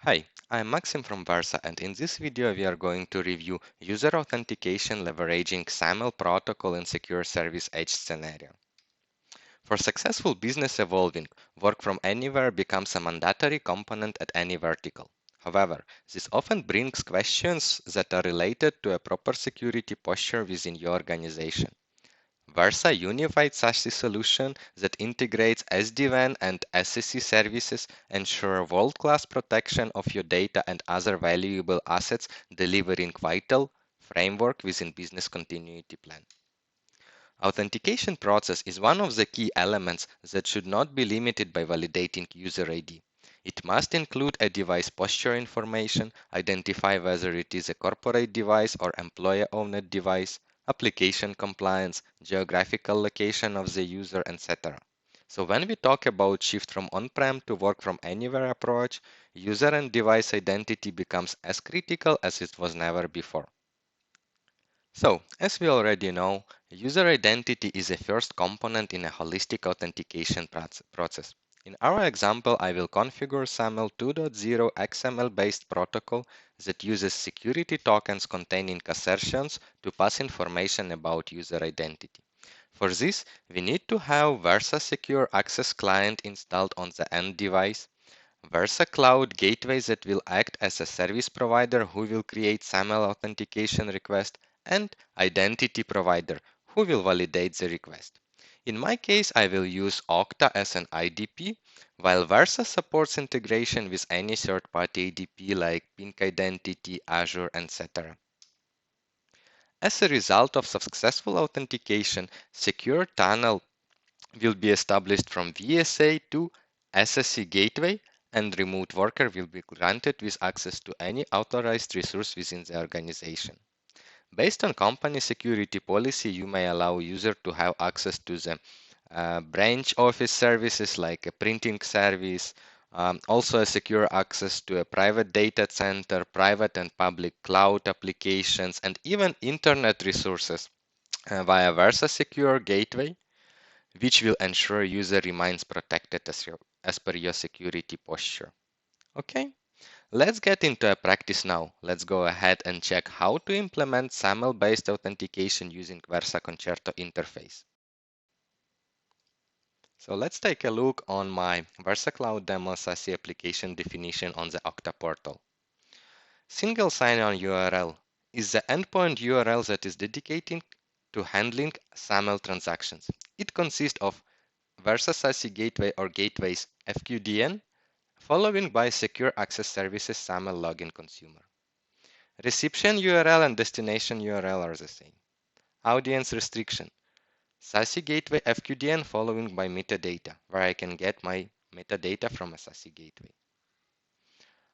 Hi, I'm Maxim from Versa, and in this video we are going to review user authentication leveraging SAML protocol in secure service edge scenario. For successful business evolving, work from anywhere becomes a mandatory component at any vertical. However, this often brings questions that are related to a proper security posture within your organization. Versa unified SASE solution that integrates SD-WAN and SSE services ensure world-class protection of your data and other valuable assets, delivering vital framework within business continuity plan. Authentication process is one of the key elements that should not be limited by validating user ID. It must include a device posture information, identify whether it is a corporate device or employer-owned device, application compliance, geographical location of the user, etc. So when we talk about shift from on-prem to work from anywhere approach, user and device identity becomes as critical as it was never before. So, as we already know, user identity is a first component in a holistic authentication process. In our example, I will configure SAML 2.0 XML-based protocol that uses security tokens containing assertions to pass information about user identity. For this, we need to have Versa Secure Access Client installed on the end device, Versa Cloud Gateway that will act as a service provider who will create SAML authentication request, and identity provider who will validate the request. In my case, I will use OKTA as an IDP, while Versa supports integration with any third-party IDP like Pink Identity, Azure, etc. As a result of successful authentication, secure tunnel will be established from VSA to SSE gateway, and remote worker will be granted with access to any authorized resource within the organization. Based on company security policy, you may allow user to have access to the branch office services like a printing service, also a secure access to a private data center, private and public cloud applications, and even internet resources via Versa Secure Gateway, which will ensure user remains protected as per your security posture. Okay, let's get into a practice now. Let's go ahead and check how to implement SAML-based authentication using Versa Concerto interface. So let's take a look on my Versa Cloud Demo SASE application definition on the OKTA portal. Single sign-on URL is the endpoint URL that is dedicated to handling SAML transactions. It consists of Versa SASE Gateway or Gateways FQDN, following by Secure Access Services SAML Login Consumer. Reception URL and destination URL are the same. Audience restriction. SASE Gateway FQDN following by metadata, where I can get my metadata from a SASE Gateway.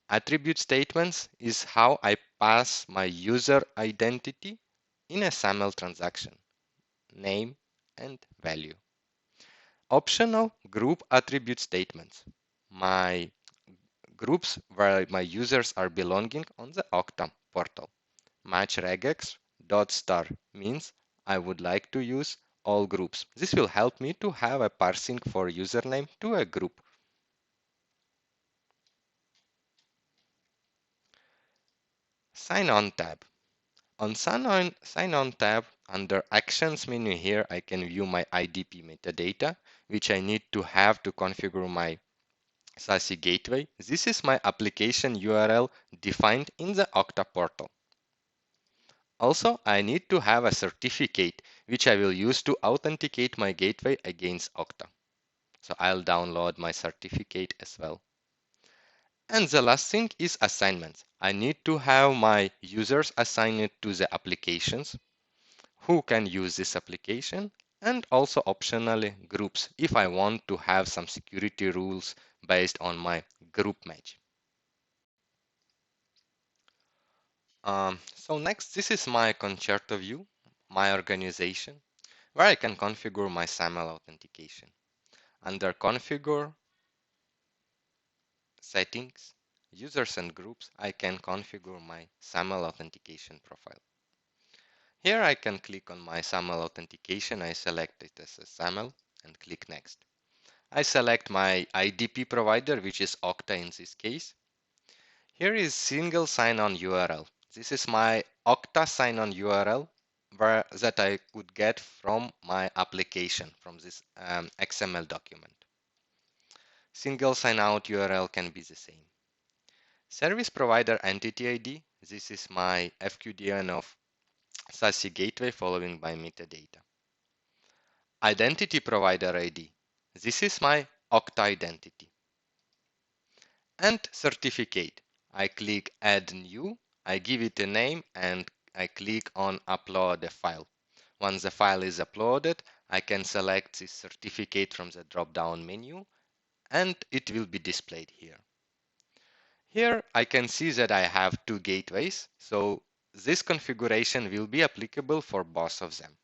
Attribute statements is how I pass my user identity in a SAML transaction, name and value. Optional group attribute statements. My groups where my users are belonging on the OKTA portal. Match regex dot star means I would like to use all groups. This will help me to have a parsing for username to a group. Sign on tab. On sign on tab under actions menu here, I can view my IDP metadata, which I need to have to configure my SASE gateway. This is my application URL defined in the OKTA portal. Also, I need to have a certificate which I will use to authenticate my gateway against OKTA. So I'll download my certificate as well. And the last thing is assignments. I need to have my users assigned to the applications, who can use this application, and also optionally groups if I want to have some security rules based on my group match. So next, this is my Concerto view, my organization, where I can configure my SAML authentication. Under Configure, Settings, Users and Groups, I can configure my SAML authentication profile. Here I can click on my SAML authentication. I select it as a SAML and click Next. I select my IDP provider, which is OKTA in this case. Here is single sign-on URL. This is my OKTA sign-on URL that I could get from my application, from this XML document. Single sign-out URL can be the same. Service provider entity ID. This is my FQDN of SASE gateway following by metadata. Identity provider ID. This is my OKTA identity. And certificate. I click add new, I give it a name and I click on upload a file. Once the file is uploaded, I can select this certificate from the drop-down menu and it will be displayed here. Here I can see that I have two gateways, so this configuration will be applicable for both of them.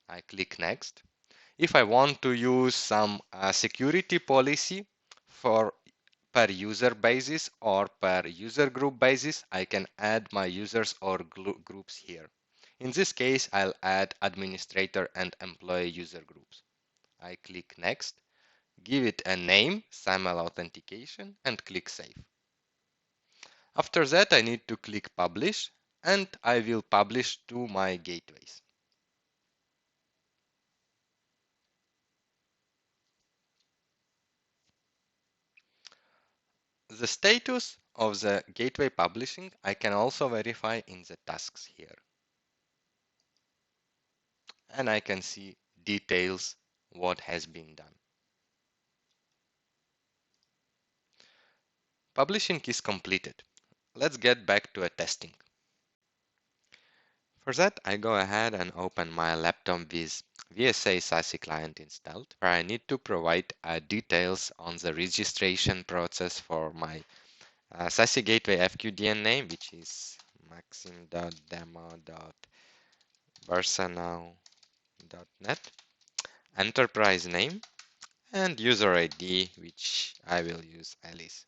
I click next. If I want to use some security policy for per user basis or per user group basis, I can add my users or groups here. In this case, I'll add administrator and employee user groups. I click next, give it a name, SAML authentication, and click save. After that, I need to click publish, and I will publish to my gateways. The status of the gateway publishing I can also verify in the tasks here. And I can see details what has been done. Publishing is completed. Let's get back to a testing. For that, I go ahead and open my laptop with VSA SASE client installed, where I need to provide details on the registration process for my SASE gateway FQDN name, which is maxim.demo.versanow.net, enterprise name, and user ID, which I will use Alice.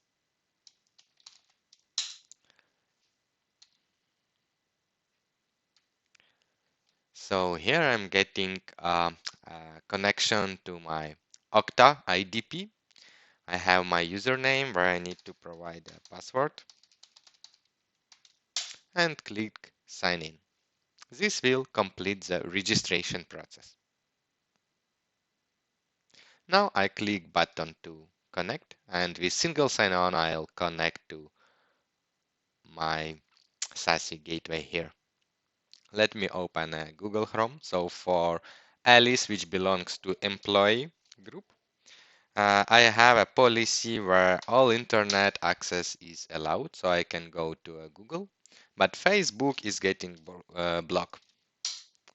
So here I'm getting a connection to my OKTA IDP. I have my username where I need to provide a password and click sign in. This will complete the registration process. Now I click button to connect, and with single sign-on I'll connect to my SASE gateway here. Let me open a Google Chrome. So for Alice, which belongs to employee group, I have a policy where all internet access is allowed, so I can go to a Google, but Facebook is getting blocked.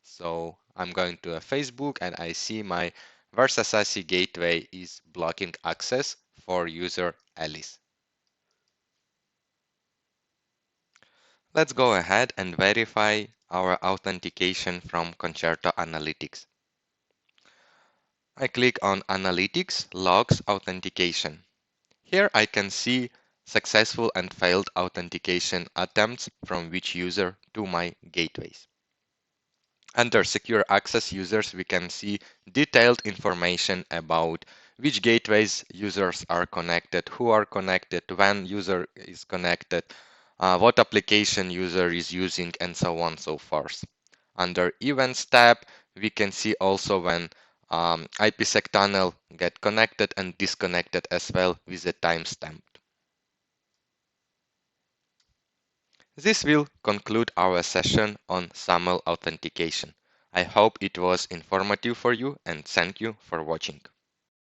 So I'm going to a Facebook and I see my Versa SASE gateway is blocking access for user Alice. Let's go ahead and verify our authentication from Concerto Analytics. I click on Analytics, Logs, Authentication. Here I can see successful and failed authentication attempts from which user to my gateways. Under Secure Access Users, we can see detailed information about which gateways users are connected, who are connected, when user is connected, what application user is using, and so on and so forth. Under Events tab, we can see also when IPsec tunnel get connected and disconnected as well with a timestamp. This will conclude our session on SAML authentication. I hope it was informative for you and thank you for watching.